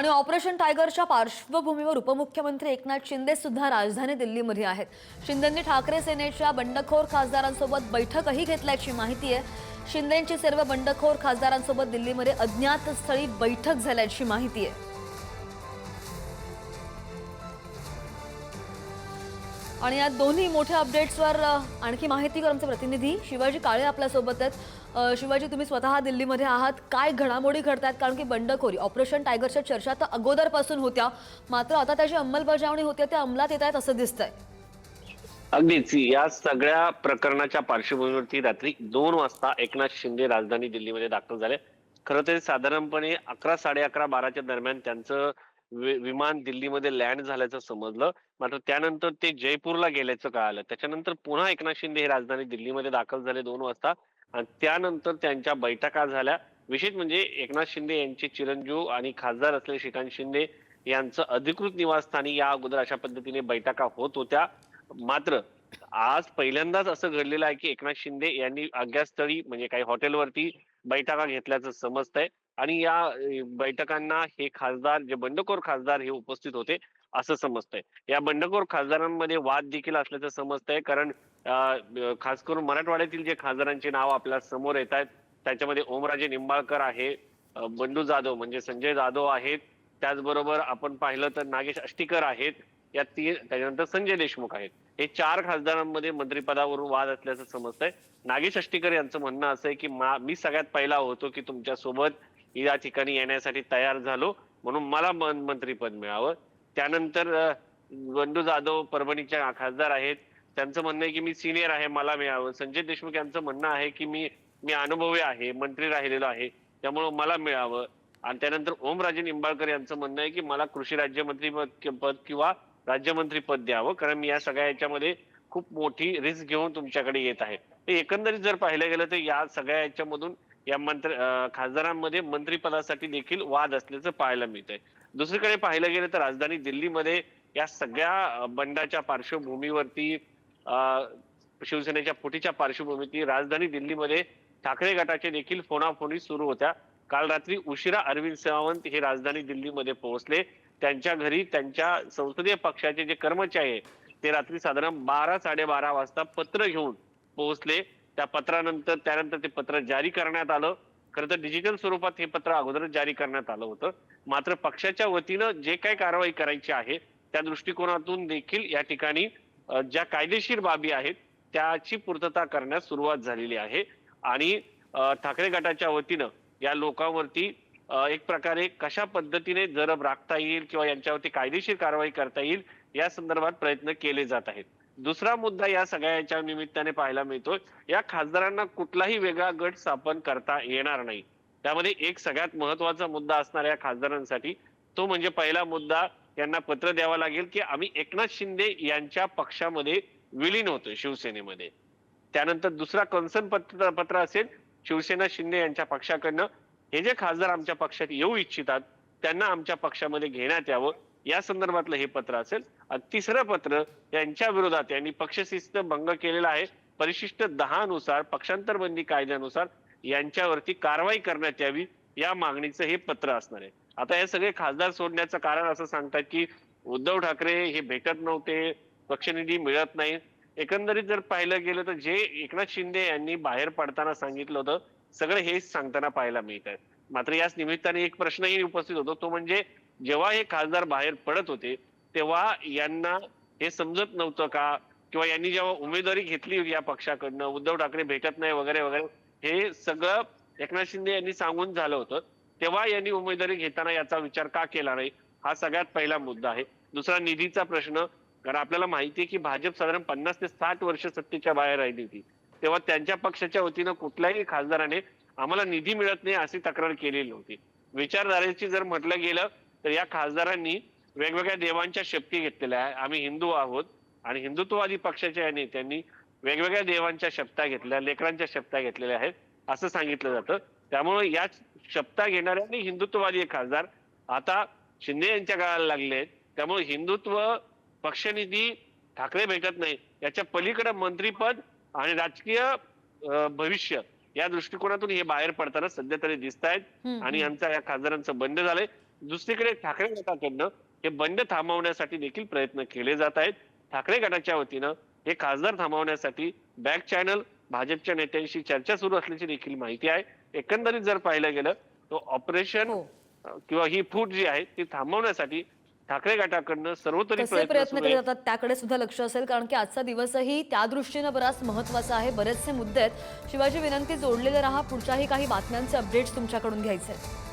आणि ऑपरेशन टायगरच्या पार्श्वभूमीवर उपमुख्यमंत्री एकनाथ शिंदे सुद्धा राजधानी दिल्लीमध्ये आहेत. शिंदेंनी ठाकरे सेनेच्या बंडखोर खासदारांसोबत बैठकही घेतल्याची माहिती आहे. शिंदेंची सर्व बंडखोर खासदारांसोबत दिल्लीमध्ये अज्ञात स्थळी बैठक झाल्याची माहिती आहे. आणि या दोन्ही मोठ्या अपडेट्सवर आणखी माहिती कर आमचे प्रतिनिधी शिवाजी काळे आपल्या सोबत आहेत. शिवाजी, तुम्ही स्वतः दिल्लीमध्ये आहात, काय घडामोडी घडतात? कारण की बंडखोरी ऑपरेशन टायगरच्या चर्चा तर अगोदरपासून होत्या, मात्र आता त्याची अंमलबजावणी होते, ते अंमलात येत आहेत असं दिसतंय. अगदीच या सगळ्या प्रकरणाच्या पार्श्वभूमीवरती रात्री 2 वाजता एकनाथ शिंदे राजधानी दिल्लीमध्ये दाखल झाले. खरं तर साधारणपणे 11, 11:30, 12च्या दरम्यान त्यांचं विमान दिल्लीमध्ये लँड झाल्याचं समजलं. मात्र त्यानंतर ते जयपूरला गेल्याचं कळालं. त्याच्यानंतर पुन्हा एकनाथ शिंदे हे राजधानी दिल्लीमध्ये दाखल झाले 2 वाजता आणि त्यानंतर त्यांच्या बैठका झाल्या. विशेष म्हणजे एकनाथ शिंदे यांचे चिरंजीव आणि खासदार असलेले श्रीकांत शिंदे यांचं अधिकृत निवासस्थानी या अगोदर अशा पद्धतीने बैठका होत होत्या. मात्र आज पहिल्यांदाच असं घडलेलं आहे की एकनाथ शिंदे यांनी अज्ञातस्थळी म्हणजे काही हॉटेलवरती बैठका घेतल्याचं समजतंय आणि या बैठकांना हे खासदार जे बंडखोर खासदार हे उपस्थित होते असं समजतंय. या बंडखोर खासदारांमध्ये वाद देखील असल्याचं समजतंय कारण खास करून मराठवाड्यातील जे खासदारांची नाव आपल्या समोर येत आहेत त्याच्यामध्ये ओमराजे निंबाळकर आहे, बंडू जाधव म्हणजे संजय जाधव आहेत, त्याचबरोबर आपण पाहिलं तर नागेश अष्टीकर आहेत, या तीन, त्याच्यानंतर संजय देशमुख आहेत. हे 4 खासदारांमध्ये मंत्रिपदावरून वाद असल्याचं समजतंय. नागेश अष्टीकर यांचं म्हणणं असं आहे की मी सगळ्यात पहिला होतो की तुमच्या सोबत या ठिकाणी येण्यासाठी तयार झालो म्हणून मला मंत्रिपद मिळावं. त्यानंतर बंडू जाधव परभणीच्या खासदार आहेत, त्यांचं म्हणणं आहे की मी सिनियर आहे, मला मिळावं. संजय देशमुख यांचं म्हणणं आहे की मी मी अनुभवी आहे, मंत्री राहिलेलो आहे, त्यामुळे मला मिळावं. आणि त्यानंतर ओमराजे निंबाळकर यांचं म्हणणं आहे की मला कृषी राज्यमंत्री पद किंवा राज्यमंत्री पद द्यावं कारण मी या सगळ्या याच्यामध्ये खूप मोठी रिस्क घेऊन तुमच्याकडे येत आहे. एकंदरीत जर पाहिलं गेलं तर या सगळ्या याच्यामधून या खासदारांमध्ये मंत्रिपदासाठी देखील वाद असल्याचं पाहायला मिळतंय. दुसरीकडे पाहिलं गेलं तर राजधानी दिल्लीमध्ये या सगळ्या बंडाच्या पार्श्वभूमीवरती शिवसेनेच्या फुटीच्या पार्श्वभूमीवरती राजधानी दिल्लीमध्ये ठाकरे गटाचे देखील फोनाफोनी सुरू होत्या. काल रात्री उशिरा अरविंद सावंत हे राजधानी दिल्लीमध्ये पोहोचले. त्यांच्या घरी त्यांच्या संसदीय पक्षाचे जे कर्मचारी आहेत ते रात्री साधारण 12, 12:30 वाजता पत्र घेऊन पोहोचले. त्यानंतर ते पत्र जारी करण्यात आलं. खरं तर डिजिटल स्वरूपात हे पत्र अगोदरच जारी करण्यात आलं होतं. मात्र पक्षाच्या वतीनं जे काही कारवाई करायची आहे त्या दृष्टिकोनातून देखील या ठिकाणी ज्या कायदेशीर बाबी आहेत त्याची पूर्तता करण्यास सुरुवात झालेली आहे आणि ठाकरे गटाच्या वतीनं या लोकांवरती एक प्रकारे कशा पद्धतीने जरब राखता येईल किंवा यांच्यावरती कायदेशीर कारवाई करता येईल या संदर्भात प्रयत्न केले जात आहेत. दुसरा मुद्दा या सगळ्याच्या निमित्ताने पाहायला मिळतोय, या खासदारांना कुठलाही वेगळा गट स्थापन करता येणार नाही. त्यामध्ये एक सगळ्यात महत्वाचा मुद्दा असणार या खासदारांसाठी, तो म्हणजे पहिला मुद्दा यांना पत्र द्यावं लागेल की आम्ही एकनाथ शिंदे यांच्या पक्षामध्ये विलीन होतोय शिवसेनेमध्ये. त्यानंतर दुसरा कन्सर्न पत्र असेल शिवसेना शिंदे यांच्या पक्षाकडनं, हे जे खासदार आमच्या पक्षात येऊ इच्छितात त्यांना आमच्या पक्षामध्ये घेण्यात यावं या संदर्भातलं हे पत्र असेल. आणि तिसरं पत्र यांच्या विरोधात यांनी पक्षशिस्त भंग केलेला आहे, परिशिष्ट 10 नुसार पक्षांतर बंदी कायद्यानुसार यांच्यावरती कारवाई करण्यात यावी या मागणीचं हे पत्र असणार आहे. आता हे सगळे खासदार सोडण्याचं कारण असं सांगतात की उद्धव ठाकरे हे भेटत नव्हते, पक्षनिधी मिळत नाही. एकंदरीत जर पाहिलं गेलं तर जे एकनाथ शिंदे यांनी बाहेर पडताना सांगितलं होतं सगळं हेच सांगताना पाहायला मिळत आहे. मात्र याच निमित्ताने एक प्रश्नही उपस्थित होतो, तो म्हणजे जेव्हा हे खासदार बाहेर पडत होते तेव्हा यांना हे समजत नव्हतं का, किंवा यांनी जेव्हा उमेदवारी घेतली या पक्षाकडनं उद्धव ठाकरे भेटत नाही वगैरे वगैरे हे सगळं एकनाथ शिंदे यांनी सांगून झालं होतं, तेव्हा यांनी उमेदवारी घेताना याचा विचार का केला नाही, हा सगळ्यात पहिला मुद्दा आहे. दुसरा निधीचा प्रश्न, कारण आपल्याला माहिती आहे की भाजप साधारण 50 ते 60 वर्ष सत्तेच्या बाहेर राहिली होती, तेव्हा त्यांच्या पक्षाच्या वतीनं कुठल्याही खासदाराने आम्हाला निधी मिळत नाही अशी तक्रार केलेली होती. विचारधारेची जर म्हटलं गेलं तर या खासदारांनी वेगवेगळ्या देवांच्या शपथी घेतलेल्या आहे. आम्ही हिंदू आहोत आणि हिंदुत्ववादी पक्षाच्या या नेत्यांनी वेगवेगळ्या देवांच्या शपथा घेतल्या, लेकरांच्या शपथा घेतलेल्या आहेत असं सांगितलं जातं. त्यामुळे या शपथा घेणाऱ्यांनी हिंदुत्ववादी खासदार आता शिंदे यांच्या काळाला लागले. त्यामुळे हिंदुत्व, पक्षनिधी, ठाकरे भेटत नाही याच्या पलीकडे मंत्रीपद आणि राजकीय भविष्य या दृष्टिकोनातून हे बाहेर पडताना सध्या तरी दिसत आहेत आणि यांचा या खासदारांचं बंड झालंय. दुसरीकडे ठाकरे गटाकडनं हे बंड थांबवण्यासाठी देखील प्रयत्न केले जात आहेत. ठाकरे गटाच्या वतीनं हे खासदार थांबवण्यासाठी बॅक चॅनल भाजपच्या नेत्यांशी चर्चा सुरू असल्याची देखील माहिती आहे. एकंदरीत जर पाहिलं गेलं तर ऑपरेशन हो. किंवा ही फूट जी आहे ती थांबवण्यासाठी ठाकरे गटाकडनं सर्वतोपरी कसे प्रयत्न प्रयत्न सुरू केले आहेत. जातात त्याकडे सुद्धा लक्ष असेल, कारण की आजचा दिवसही त्या दृष्टीनं बराच महत्वाचा आहे. बरेचसे मुद्दे आहेत. शिवाजी, विनंती, जोडलेले राहा. पुढच्याही काही बातम्यांचे अपडेट्स तुमच्याकडून घ्यायचे आहेत.